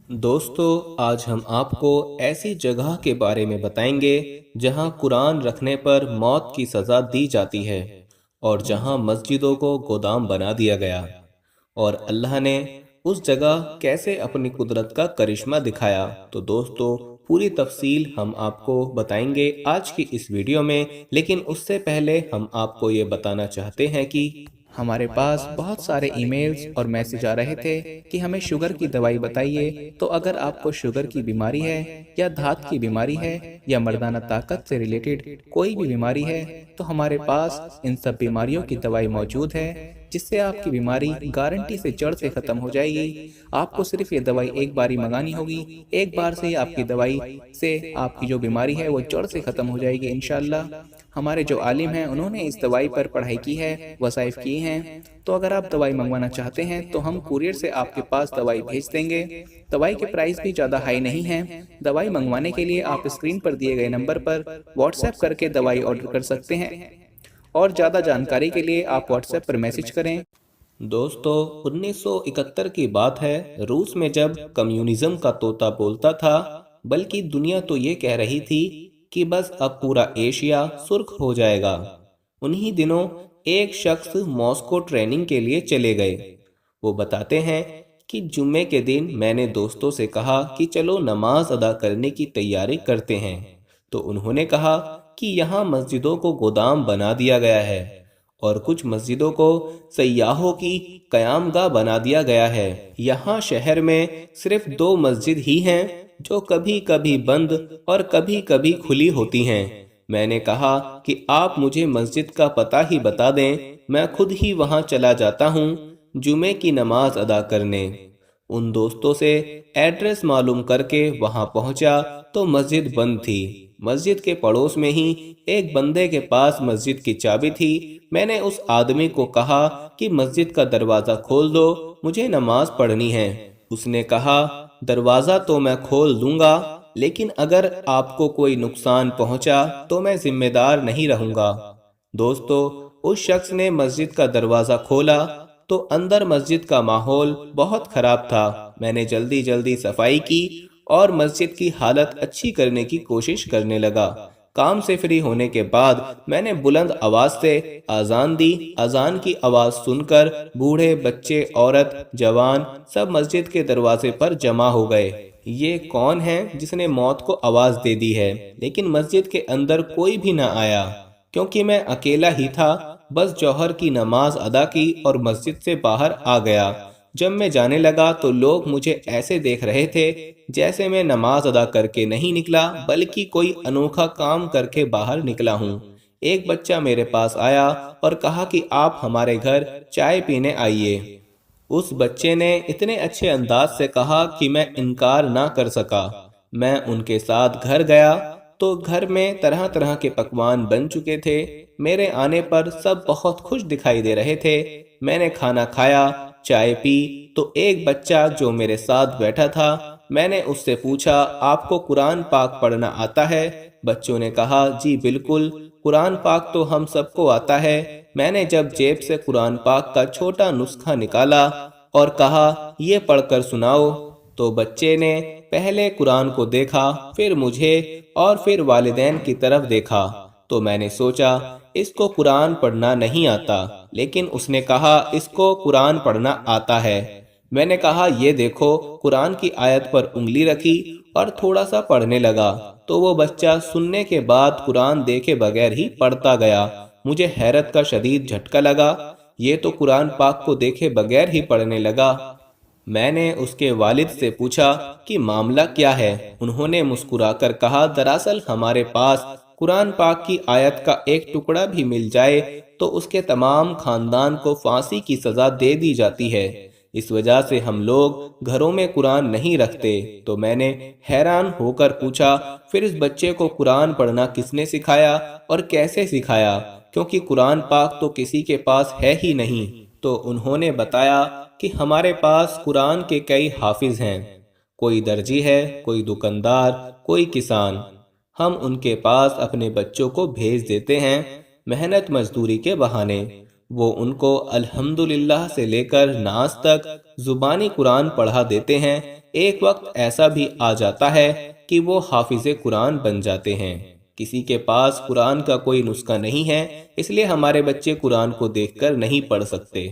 दोस्तों, आज हम आपको ऐसी जगह के बारे में बताएंगे जहां कुरान रखने पर मौत की सज़ा दी जाती है और जहां मस्जिदों को गोदाम बना दिया गया। और अल्लाह ने उस जगह कैसे अपनी कुदरत का करिश्मा दिखाया। तो दोस्तों, पूरी तफसील हम आपको बताएंगे आज की इस वीडियो में। लेकिन उससे पहले हम आपको ये बताना चाहते हैं कि हमारे पास बहुत सारे ईमेल्स और मैसेज आ रहे थे कि हमें शुगर की दवाई बताइए। तो अगर आपको शुगर की बीमारी है या धात की बीमारी है या मर्दाना ताकत से रिलेटेड कोई भी बीमारी है, तो हमारे पास इन सब बीमारियों की दवाई मौजूद है, जिससे आपकी बीमारी गारंटी से जड़ से ख़त्म हो जाएगी। आपको सिर्फ ये दवाई एक बार ही मंगानी होगी। एक बार से ही आपकी दवाई से आपकी जो बीमारी है वो जड़ से ख़त्म हो जाएगी इंशाल्लाह। हमारे जो आलिम हैं उन्होंने इस दवाई पर पढ़ाई की है, वसाइफ किए हैं। तो अगर आप दवाई मंगवाना चाहते हैं तो हम कुरियर से आपके पास दवाई भेज देंगे। दवाई के प्राइस भी ज़्यादा हाई नहीं हैं। दवाई मंगवाने के लिए आप स्क्रीन पर दिए गए नंबर पर व्हाट्सएप करके दवाई ऑर्डर कर सकते हैं, और ज़्यादा जानकारी के लिए आप व्हाट्सएप पर मैसेज करें। दोस्तों, 1971 की बात है। रूस में जब कम्युनिज्म का तोता बोलता था, बल्कि दुनिया तो ये कह रही थी कि बस अब पूरा एशिया सुर्ख हो जाएगा। उन्हीं दिनों एक शख्स मॉस्को ट्रेनिंग के लिए चले गए। वो बताते हैं कि जुम्मे के दिन मैंने दोस्तों से कहा कि चलो नमाज अदा करने की तैयारी करते हैं। तो उन्होंने कहा कि यहाँ मस्जिदों को गोदाम बना दिया गया है और कुछ मस्जिदों को सयाहों की कयामगाह बना दिया गया है। यहाँ शहर में सिर्फ 2 मस्जिद ही हैं जो कभी कभी बंद और कभी कभी खुली होती हैं। मैंने कहा कि आप मुझे मस्जिद का पता ही बता दें, मैं खुद ही वहाँ चला जाता हूँ जुमे की नमाज अदा करने। उन दोस्तों से एड्रेस मालूम करके वहाँ पहुँचा तो मस्जिद बंद थी। मस्जिद के पड़ोस में ही एक बंदे के पास मस्जिद की चाबी थी। मैंने उस आदमी को कहा कि मस्जिद का दरवाज़ा खोल दो, मुझे नमाज पढ़नी है। उसने कहा, दरवाज़ा तो मैं खोल दूंगा, लेकिन अगर आपको कोई नुकसान पहुंचा तो मैं जिम्मेदार नहीं रहूंगा। दोस्तों, उस शख्स ने मस्जिद का दरवाज़ा खोला तो अंदर मस्जिद का माहौल बहुत खराब था। मैंने जल्दी जल्दी सफाई की और मस्जिद की हालत अच्छी करने की कोशिश करने लगा। काम से फ्री होने के बाद मैंने बुलंद आवाज से अजान दी। अजान की आवाज सुनकर बूढ़े, बच्चे, औरत, जवान सब मस्जिद के दरवाजे पर जमा हो गए। ये कौन है जिसने मौत को आवाज दे दी है? लेकिन मस्जिद के अंदर कोई भी ना आया, क्योंकि मैं अकेला ही था। बस जौहर की नमाज अदा की और मस्जिद से बाहर आ गया। जब मैं जाने लगा तो लोग मुझे ऐसे देख रहे थे जैसे मैं नमाज अदा करके नहीं निकला, बल्कि कोई अनोखा काम करके बाहर निकला हूँ। एक बच्चा मेरे पास आया और कहा कि आप हमारे घर चाय पीने आइए। उस बच्चे ने इतने अच्छे अंदाज से कहा कि मैं इनकार ना कर सका। मैं उनके साथ घर गया तो घर में तरह तरह के पकवान बन चुके थे। मेरे आने पर सब बहुत खुश दिखाई दे रहे थे। मैंने खाना खाया, चाय पी, तो एक बच्चा जो मेरे साथ बैठा था, मैंने उससे पूछा, आपको कुरान पाक पढ़ना आता है? बच्चों ने कहा, जी बिल्कुल, कुरान पाक तो हम सबको आता है। मैंने जब जेब से कुरान पाक का छोटा नुस्खा निकाला और कहा, ये पढ़कर सुनाओ, तो बच्चे ने पहले कुरान को देखा, फिर मुझे और फिर वालिदैन की तरफ देखा। तो मैंने सोचा इसको कुरान पढ़ना नहीं आता, लेकिन उसने कहा इसको कुरान पढ़ना आता है। मैंने कहा, ये देखो, कुरान की आयत पर उंगली रखी और थोड़ा सा पढ़ने लगा। तो वो बच्चा सुनने के बाद कुरान देखे बगैर ही पढ़ता गया। मुझे हैरत का शदीद झटका लगा। ये तो कुरान पाक को देखे बगैर ही पढ़ने लगा। मैंने उसके वालिद से पूछा कि मामला क्या है। उन्होंने मुस्कुराकर कहा, दरअसल हमारे पास कुरान पाक की आयत का एक टुकड़ा भी मिल जाए तो उसके तमाम खानदान को फांसी की सजा दे दी जाती है। इस वजह से हम लोग घरों में कुरान नहीं रखते। तो मैंने हैरान होकर पूछा, फिर इस बच्चे को कुरान पढ़ना किसने सिखाया और कैसे सिखाया, क्योंकि कुरान पाक तो किसी के पास है ही नहीं। तो उन्होंने बताया कि हमारे पास कुरान के कई हाफिज हैं। कोई दर्जी है, कोई दुकानदार, कोई किसान। हम उनके पास अपने बच्चों को भेज देते हैं मेहनत मजदूरी के बहाने। وہ ان کو الحمدللہ سے لے کر ناز تک زبانی قرآن پڑھا دیتے ہیں۔ ایک وقت ایسا بھی آ جاتا ہے کہ وہ حافظ قرآن بن جاتے ہیں۔ کسی کے پاس قرآن کا کوئی نسخہ نہیں ہے، اس لیے ہمارے بچے قرآن کو دیکھ کر نہیں پڑھ سکتے۔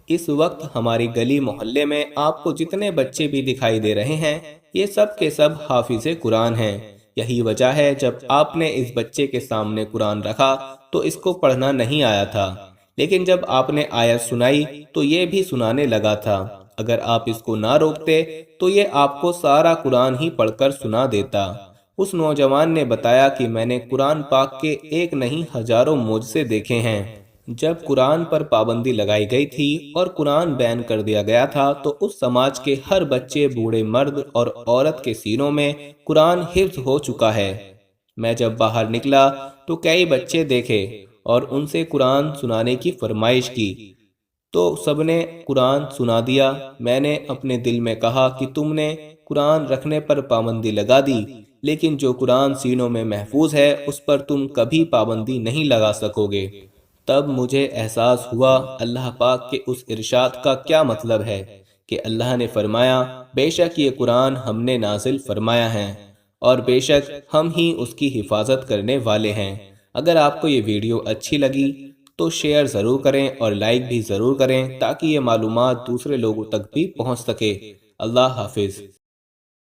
اس وقت ہماری گلی محلے میں آپ کو جتنے بچے بھی دکھائی دے رہے ہیں، یہ سب کے سب حافظ قرآن ہیں۔ یہی وجہ ہے جب آپ نے اس بچے کے سامنے قرآن رکھا تو اس کو پڑھنا نہیں آیا تھا، لیکن جب آپ نے آیت سنائی تو یہ بھی سنانے لگا تھا۔ اگر آپ اس کو نہ روکتے تو یہ آپ کو سارا قرآن ہی پڑھ کر سنا دیتا۔ اس نوجوان نے بتایا کہ میں نے قرآن پاک کے ایک نہیں ہزاروں معجزے دیکھے ہیں۔ جب قرآن پر پابندی لگائی گئی تھی اور قرآن بین کر دیا گیا تھا تو اس سماج کے ہر بچے، بوڑھے مرد اور عورت کے سینوں میں قرآن حفظ ہو چکا ہے۔ میں جب باہر نکلا تو کئی بچے دیکھے اور ان سے قرآن سنانے کی فرمائش کی تو سب نے قرآن سنا دیا۔ میں نے اپنے دل میں کہا کہ تم نے قرآن رکھنے پر پابندی لگا دی، لیکن جو قرآن سینوں میں محفوظ ہے اس پر تم کبھی پابندی نہیں لگا سکو گے۔ تب مجھے احساس ہوا اللہ پاک کے اس ارشاد کا کیا مطلب ہے کہ اللہ نے فرمایا بے شک یہ قرآن ہم نے نازل فرمایا ہے اور بے شک ہم ہی اس کی حفاظت کرنے والے ہیں۔ اگر آپ کو یہ ویڈیو اچھی لگی تو شیئر ضرور کریں اور لائک بھی ضرور کریں تاکہ یہ معلومات دوسرے لوگوں تک بھی پہنچ سکے۔ اللہ حافظ۔